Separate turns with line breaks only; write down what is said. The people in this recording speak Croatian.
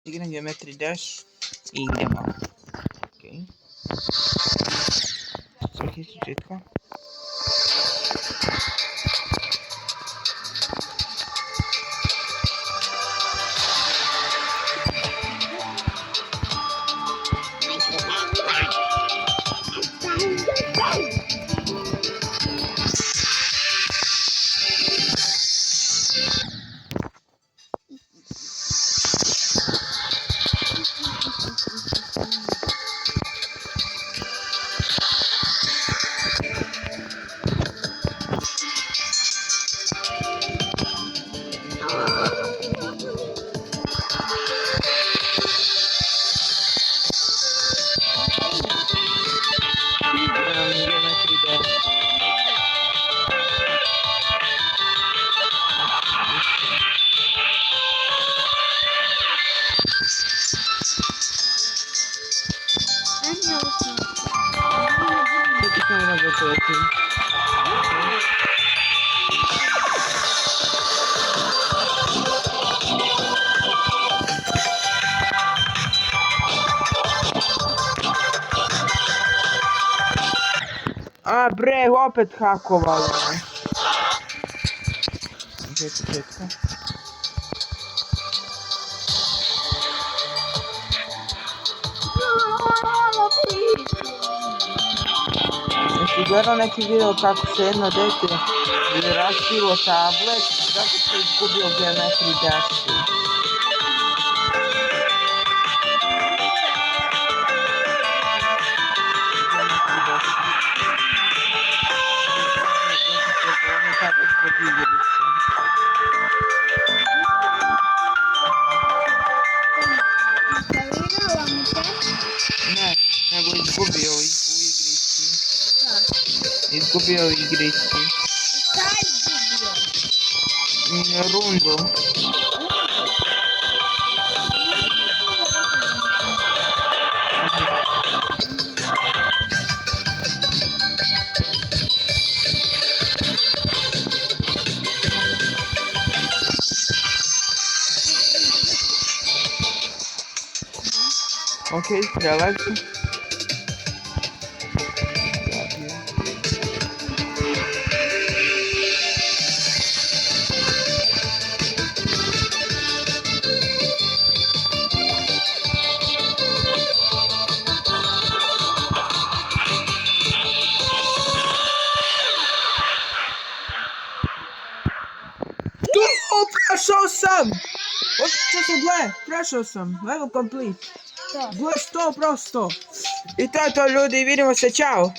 Igram Geometry Dash i idemo. Okej. Svaki su čitka. Geometry Dash. Co ty tam robisz, lepiej? A bre, opet hakovalo. Gdje je početka? Jesi gledao neki video kako se jedno dete razbilo tablet zato što je izgubio Geometry Dash? Ne, nego izgubio u igrici. Izgubio u igrici.
Šta je izgubio?
Rundu. Okej, strzelać. Prešao sam! Što se gle? Prešao sam. Level complete. Gle 100%. I to je to ljudi, vidimo se, čao!